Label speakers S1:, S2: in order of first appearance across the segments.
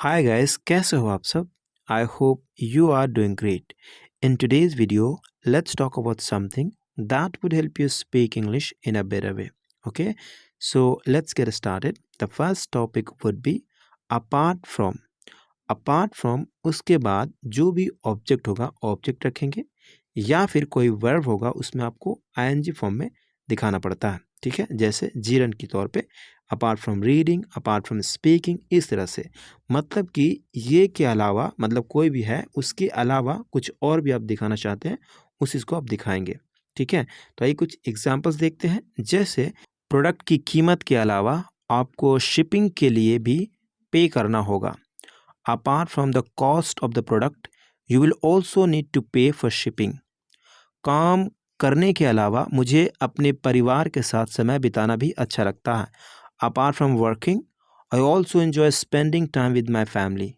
S1: Hi guys, कैसे हो आप सब? I hope you are doing great. In today's video, let's talk about something that would help you speak English in a better way. Okay, so let's get started. The first topic would be apart from. Apart from उसके बाद जो भी object होगा object रखेंगे या फिर कोई verb होगा उसमें आपको आईएनजी फॉर्म में दिखाना पड़ता है। ठीक है, जैसे जीरन के तौर पे apart from reading, apart from speaking, इस तरह से। मतलब कि ये के अलावा, मतलब कोई भी है उसके अलावा कुछ और भी आप दिखाना चाहते हैं उस चीज़ को आप दिखाएंगे। ठीक है, तो आइए कुछ एग्जांपल्स देखते हैं। जैसे प्रोडक्ट की कीमत के अलावा आपको शिपिंग के लिए भी पे करना होगा। Apart from the cost of the product, you will also need to pay for shipping. काम करने के अलावा मुझे अपने परिवार के साथ समय बिताना भी अच्छा लगता है। Apart from working, I also enjoy spending time with my family.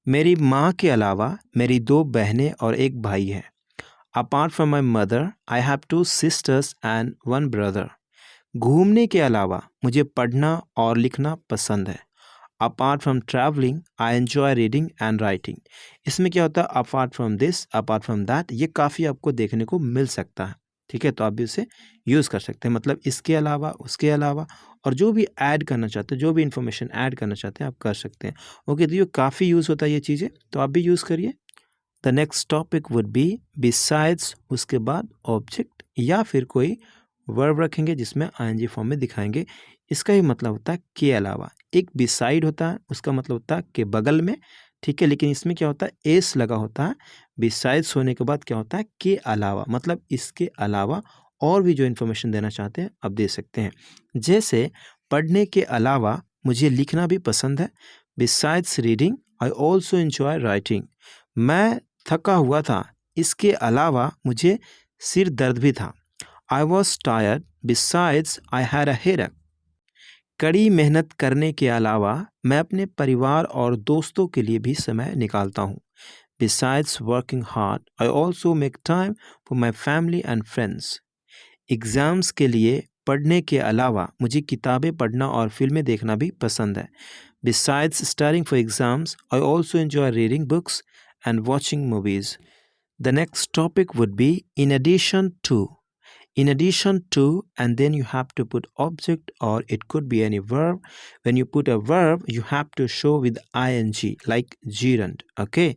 S1: मेरी माँ के अलावा मेरी 2 बहनें और 1 भाई है। Apart from my mother, I have 2 sisters and 1 brother. घूमने के अलावा मुझे पढ़ना और लिखना पसंद है। Apart from travelling I enjoy reading and writing. इसमें क्या होता है, apart from this, apart from that, ये काफ़ी आपको देखने को मिल सकता है। ठीक है, तो आप भी उसे यूज़ कर सकते हैं, मतलब इसके अलावा, उसके अलावा, और जो भी ऐड करना चाहते हैं, जो भी इंफॉर्मेशन ऐड करना चाहते हैं आप कर सकते हैं। ओके, तो ये काफ़ी यूज़ होता है ये चीज़ें, तो आप भी यूज़ करिए। The next topic would B besides, उसके बाद ऑब्जेक्ट या फिर कोई वर्ब रखेंगे जिसमें आईएनजी फॉर्म में दिखाएंगे। इसका ही मतलब होता है के अलावा। एक बिसाइड होता है, उसका मतलब होता है के बगल में। ठीक है, लेकिन इसमें क्या होता है, एस लगा होता है। बिसाइड्स होने के बाद क्या होता है, के अलावा, मतलब इसके अलावा और भी जो इन्फॉर्मेशन देना चाहते हैं आप दे सकते हैं। जैसे पढ़ने के अलावा मुझे लिखना भी पसंद है। Besides reading I also enjoy writing. मैं थका हुआ था, इसके अलावा मुझे सिर दर्द भी था। I was tired, besides I had a headache. कड़ी मेहनत करने के अलावा मैं अपने परिवार और दोस्तों के लिए भी समय निकालता हूँ। Besides working hard, I also make time for my family and friends. Exams के लिए पढ़ने के अलावा मुझे किताबें पढ़ना और फिल्में देखना भी पसंद है। Besides studying for exams, I also enjoy reading books and watching movies. The next topic would be in addition to. In addition to, and then you have to put object or it could be any verb. When you put a verb, you have to show with ing like gerund. Okay,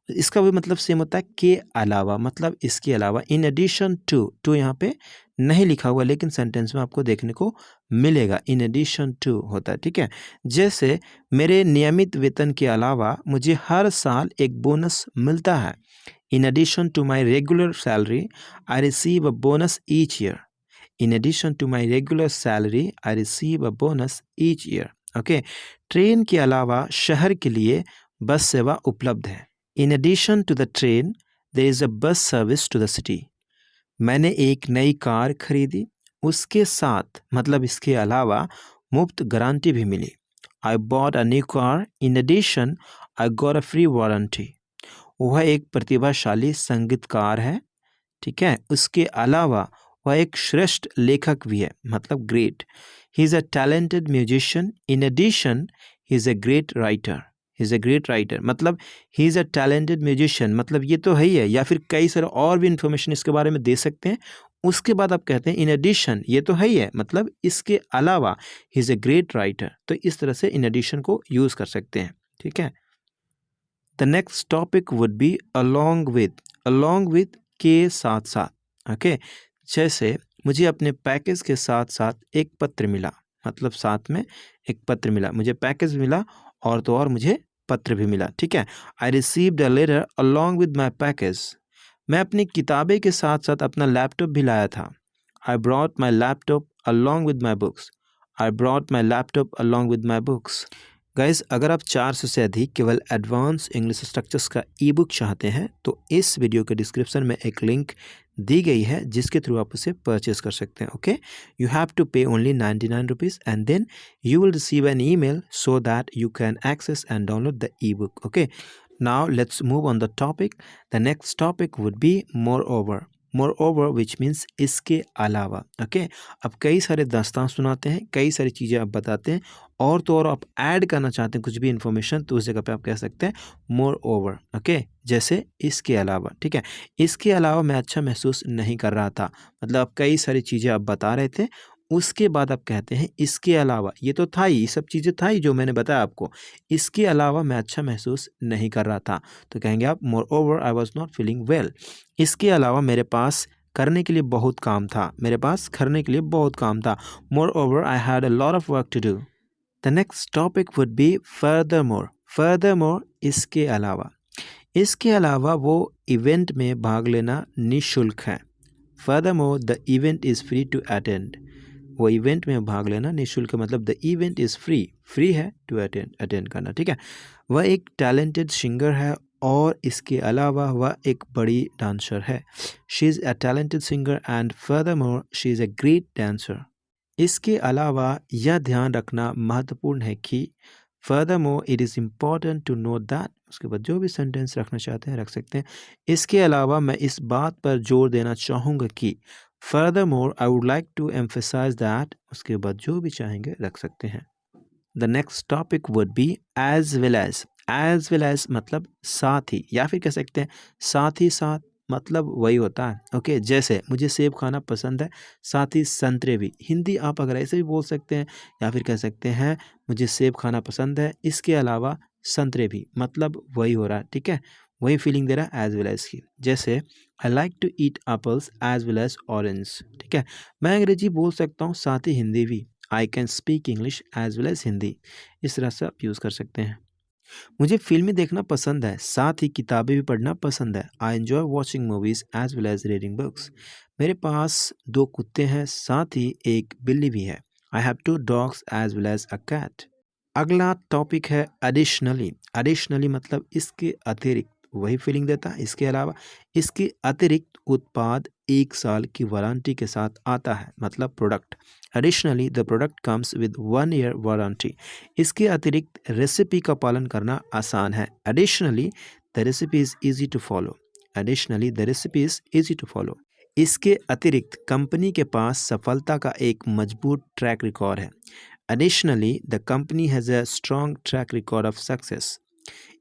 S1: इसका भी मतलब same होता है के अलावा, मतलब इसके अलावा। इन एडिशन टू यहाँ पे नहीं लिखा हुआ लेकिन सेंटेंस में आपको देखने को मिलेगा, इन एडिशन टू होता है। ठीक है, जैसे मेरे नियमित वेतन के अलावा मुझे हर साल एक बोनस मिलता है। In addition to my regular salary, I receive a bonus each year. In addition to my regular salary, I receive a bonus each year. Okay, train के अलावा शहर के लिए बस सेवा उपलब्ध है। In addition to the train, there is a bus service to the city. मैंने एक नई कार खरीदी, उसके साथ, मतलब इसके अलावा, मुफ्त गारंटी भी मिली। I bought a new car. In addition, I got a free warranty. वह एक प्रतिभाशाली संगीतकार है। ठीक है, उसके अलावा वह एक श्रेष्ठ लेखक भी है, मतलब great. He is a talented musician. In addition he is a great writer. He is a great writer, मतलब he is a talented musician, मतलब ये तो है ही है, या फिर कई सारे और भी इन्फॉर्मेशन इसके बारे में दे सकते हैं। उसके बाद आप कहते हैं इन एडिशन, ये तो है ही है, मतलब इसके अलावा ही इज़ अ ग्रेट राइटर। तो इस तरह से इन एडिशन को यूज़ कर सकते हैं। ठीक है, the next topic would B along with. Along with के साथ साथ। ओके, जैसे मुझे अपने पैकेज के साथ साथ एक पत्र मिला, मतलब साथ में एक पत्र मिला। मुझे पैकेज मिला और तो और मुझे पत्र भी मिला। ठीक है, I received a letter along with my package. मैं अपनी किताबें के साथ साथ अपना लैपटॉप भी लाया था। I brought my laptop along with my books. I brought my laptop along with my books. Guys, अगर आप 400 से अधिक केवल एडवांस इंग्लिश स्ट्रक्चर्स का ई बुक चाहते हैं तो इस वीडियो के डिस्क्रिप्शन में एक लिंक दी गई है जिसके थ्रू आप उसे परचेज कर सकते हैं। Okay, you have to pay only 99 rupees and then you will receive an email so that you can access and download the e book. Okay, now let's move on the topic. The next topic would be moreover. Moreover which means इसके अलावा। Okay, अब कई सारे दास्तान सुनाते हैं, कई सारी चीज़ें आप बताते हैं और तो और आप ऐड करना चाहते हैं कुछ भी इन्फॉर्मेशन, तो उस जगह पे आप कह सकते हैं मोर ओवर। ओके, जैसे इसके अलावा, ठीक है। इसके अलावा मैं अच्छा महसूस नहीं कर रहा था, मतलब आप कई सारी चीज़ें आप बता रहे थे, उसके बाद आप कहते हैं इसके अलावा, ये तो था ही, ये सब चीज़ें था ही जो मैंने बताया आपको, इसके अलावा मैं अच्छा महसूस नहीं कर रहा था, तो कहेंगे आप more over I was not feeling well. इसके अलावा मेरे पास करने के लिए बहुत काम था, मेरे पास करने के लिए बहुत काम था। Moreover I had a lot of work to do. The next topic would be furthermore. Furthermore इसके अलावा, इसके अलावा वो इवेंट में भाग लेना निःशुल्क है। Furthermore the event is free to attend. वो इवेंट में भाग लेना निःशुल्क, मतलब the event is free, free है टू अटेंड करना, ठीक है। वह एक टैलेंटेड सिंगर है और इसके अलावा वह एक बड़ी डांसर है। She is a talented singer and furthermore she is a great dancer. इसके अलावा यह ध्यान रखना महत्वपूर्ण है कि furthermore it is important to note that, उसके बाद जो भी सेंटेंस रखना चाहते हैं रख सकते हैं। इसके अलावा मैं इस बात पर जोर देना चाहूँगा कि furthermore I would like to emphasize that, उसके बाद जो भी चाहेंगे रख सकते हैं। The next topic would be as well as. As well as मतलब साथ ही, या फिर कह सकते हैं साथ ही साथ, मतलब वही होता है। ओके, जैसे मुझे सेब खाना पसंद है, साथ ही संतरे भी। हिंदी आप अगर ऐसे भी बोल सकते हैं, या फिर कह सकते हैं मुझे सेब खाना पसंद है, इसके अलावा संतरे भी, मतलब वही हो रहा है, ठीक है। वही फीलिंग दे रहा है एज वेल एज की। जैसे I like to eat apples as well as orange, ठीक है। मैं अंग्रेजी बोल सकता हूँ, साथ ही हिंदी भी। I can speak English as well as Hindi, इस तरह से आप यूज़ कर सकते हैं। मुझे फ़िल्में देखना पसंद है, साथ ही किताबें भी पढ़ना पसंद है। I enjoy watching movies as well as reading books. मेरे पास 2 कुत्ते हैं, साथ ही एक बिल्ली भी है। I have 2 dogs as well as a cat. अगला टॉपिक है एडिशनली। एडिशनली मतलब इसके अतिरिक्त, वही फीलिंग देता है इसके अलावा। इसके अतिरिक्त उत्पाद 1 साल की वारंटी के साथ आता है, मतलब product. Additionally the product comes with 1 year warranty. इसके अतिरिक्त रेसिपी का पालन करना आसान है। Additionally the recipe is easy to follow. Additionally the recipe is easy to follow. इसके अतिरिक्त कंपनी के पास सफलता का एक मजबूत ट्रैक रिकॉर्ड है। Additionally, the company has a strong track record of success.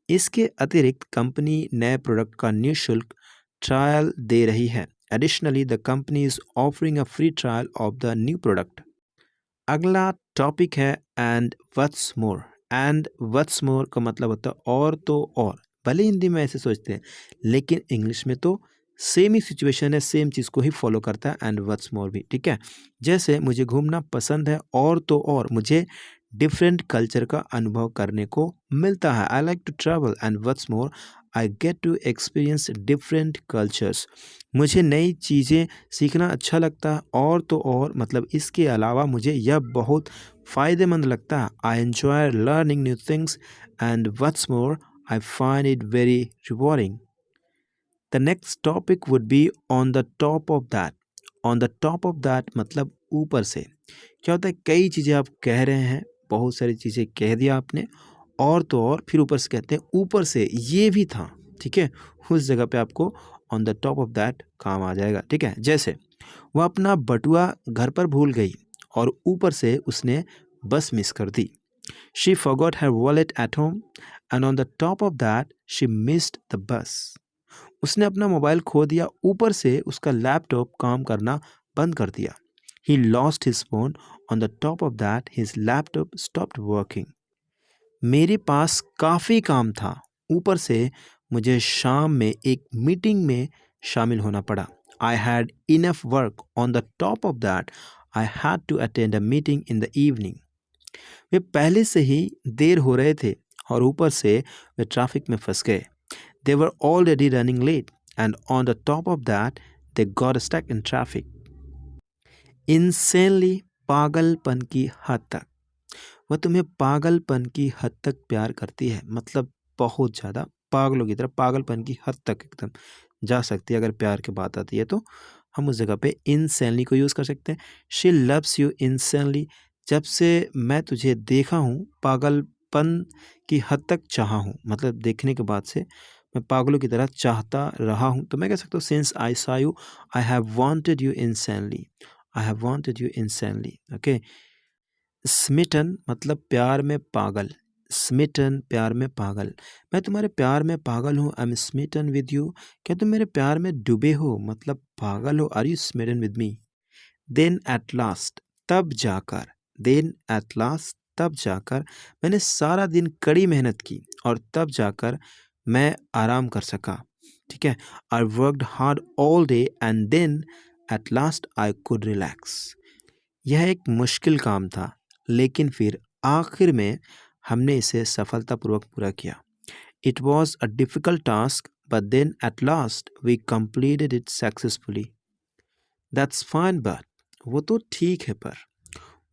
S1: इसके अतिरिक्त कंपनी नए प्रोडक्ट का निःशुल्क ट्रायल दे रही है। Additionally, the company is offering a free trial of the new product. अगला टॉपिक है and what's more. And what's मोर का मतलब होता है और तो और। भले हिंदी में ऐसे सोचते हैं, लेकिन इंग्लिश में तो सेम ही सिचुएशन है, सेम चीज़ को ही फॉलो करता है एंड व्हाट्स मोर भी, ठीक है। जैसे मुझे घूमना पसंद है और तो और मुझे डिफरेंट कल्चर का अनुभव करने को मिलता है। I like to travel and what's more I get to experience different cultures. मुझे नई चीज़ें सीखना अच्छा लगता है और तो और मतलब इसके अलावा मुझे यह बहुत फ़ायदेमंद लगता है। I enjoy learning new things and what's more I find it very rewarding. The next topic would be on the top of that. On the top of that मतलब ऊपर से। क्या होता है, कई चीज़ें आप कह रहे हैं, बहुत सारी चीज़ें कह दिया आपने, और तो और फिर ऊपर से कहते हैं ऊपर से ये भी था, ठीक है। उस जगह पे आपको on the top of that काम आ जाएगा, ठीक है। जैसे वह अपना बटुआ घर पर भूल गई और ऊपर से उसने बस मिस कर दी। She forgot her wallet at home and on the top of that she missed the bus. उसने अपना मोबाइल खो दिया, ऊपर से उसका लैपटॉप काम करना बंद कर दिया। He lost his phone, on the top of that his laptop stopped working. मेरे पास काफ़ी काम था, ऊपर से मुझे शाम में एक मीटिंग में शामिल होना पड़ा। I had enough work, on the top of that I had to attend a meeting in the evening. वे पहले से ही देर हो रहे थे और ऊपर से वे ट्रैफिक में फंस गए। They were already running late, and on the top of that, they got stuck in traffic. Insanely पागलपन की हद तक। वह तुम्हें पागलपन की हद तक प्यार करती है, मतलब बहुत ज़्यादा पागलों की तरह, पागलपन की हद तक एकदम जा सकती है। अगर प्यार की बात आती है तो हम उस जगह पे insanely को यूज़ कर सकते हैं। She loves you insanely। जब से मैं तुझे देखा हूँ, पागलपन की हद तक चाहा हूँ, मतलब देखने के बाद से मैं पागलों की तरह चाहता रहा हूँ। तो मैं कह सकता हूँ since I saw you I have wanted you insanely। I have wanted you insanely। Okay, smitten मतलब प्यार में पागल। स्मिटन प्यार में पागल। मैं तुम्हारे प्यार में पागल हूँ। I am smitten with you. क्या तुम मेरे प्यार में डूबे हो मतलब पागल हो? Are you smitten with me? Then at last तब जाकर। देन एट लास्ट तब जाकर मैंने सारा दिन कड़ी मेहनत की और तब जाकर मैं आराम कर सका। ठीक है, I worked hard all day and then at last I could relax. यह एक मुश्किल काम था लेकिन फिर आखिर में हमने इसे सफलतापूर्वक पूरा किया। It was a difficult task but then at last we completed it successfully. That's fine but वो तो ठीक है पर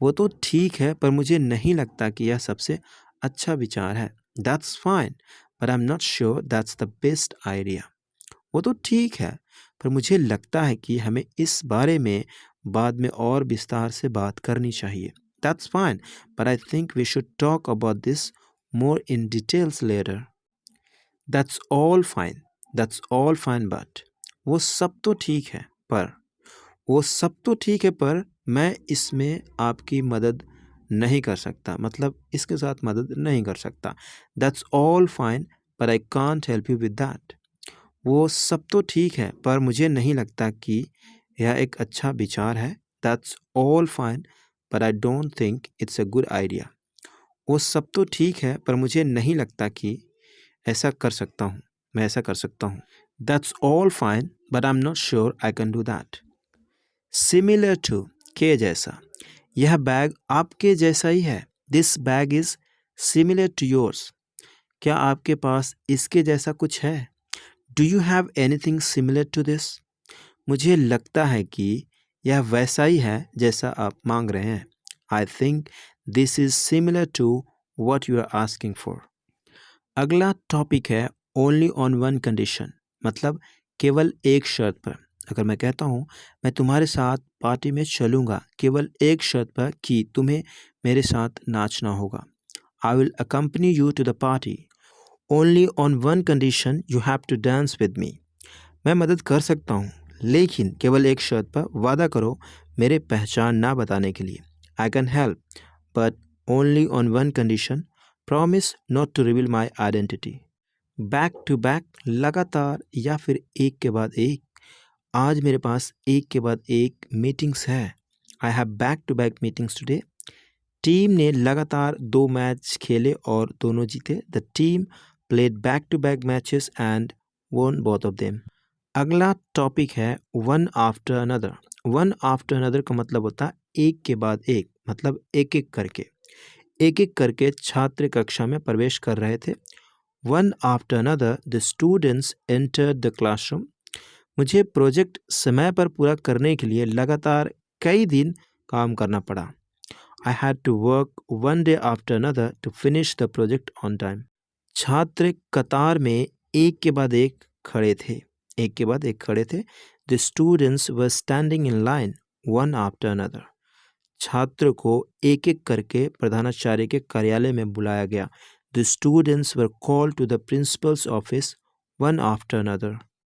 S1: वो तो ठीक है पर मुझे नहीं लगता कि यह सबसे अच्छा विचार है। That's fine but I am not sure that's the best idea. वो तो ठीक है पर मुझे लगता है कि हमें इस बारे में बाद में और विस्तार से बात करनी चाहिए। That's fine but I think we should talk about this more in details later. That's all fine. That's all fine but वो सब तो ठीक है पर वो सब तो ठीक है पर मैं इसमें आपकी मदद नहीं कर सकता, मतलब इसके साथ मदद नहीं कर सकता। दैट्स ऑल फाइन पर I can't help you with that. वो सब तो ठीक है पर मुझे नहीं लगता कि यह एक अच्छा विचार है। दैट्स ऑल फाइन पर I don't think it's a good idea. वो सब तो ठीक है पर मुझे नहीं लगता कि ऐसा कर सकता हूँ मैं ऐसा कर सकता हूँ। That's all fine but I am not sure I can do that. Similar to के जैसा। यह बैग आपके जैसा ही है। This bag is similar to yours. क्या आपके पास इसके जैसा कुछ है? Do you have anything similar to this? मुझे लगता है कि यह वैसा ही है जैसा आप मांग रहे हैं। I think this is similar to what you are asking for. अगला टॉपिक है ओनली ऑन वन कंडीशन, मतलब केवल एक शर्त पर। अगर मैं कहता हूँ मैं तुम्हारे साथ पार्टी में चलूँगा केवल एक शर्त पर कि तुम्हें मेरे साथ नाचना होगा। I will accompany you to the party only on one condition you have to dance with me. मैं मदद कर सकता हूँ लेकिन केवल एक शर्त पर वादा करो मेरे पहचान ना बताने के लिए। I can help but only on one condition, promise not to reveal my identity. Back to back लगातार या फिर एक के बाद एक। आज मेरे पास एक के बाद एक मीटिंग्स है। I have back to back meetings today. Team ने लगातार 2 मैच खेले और दोनों जीते। The team played back to back matches and won both of them. अगला टॉपिक है one after another. One after another का मतलब होता है एक के बाद एक, मतलब एक एक करके। एक एक करके छात्र कक्षा में प्रवेश कर रहे थे। One after another the students entered the classroom. मुझे प्रोजेक्ट समय पर पूरा करने के लिए लगातार कई दिन काम करना पड़ा। I had to work one day after another to finish the project on time. छात्र कतार में एक के बाद एक खड़े थे। एक के बाद एक खड़े थे। The students were standing in line one after another. छात्र को एक एक करके प्रधानाचार्य के कार्यालय में बुलाया गया। The students were called to the principal's office one after another.